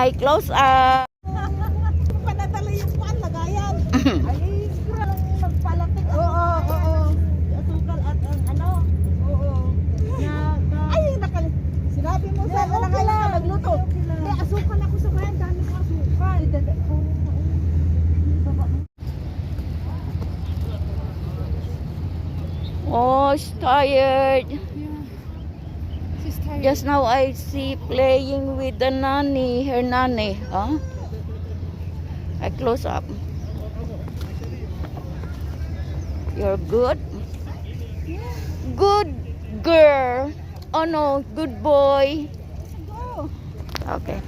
Hi, close up. Panadala yung kuan, lagayan. Ay, kurang magpalating. Oo. Asukal at ang ano. Oo. Ay, sinabi mo sa lagayan ka magluto. Hindi, asukal ako sa bayan. Dami ko asukal. Oh, she's tired. She's tired. Just now I see playing with the nanny, her nanny. Huh? I close up. You're good? Good girl. Oh no, good boy. Go. Okay.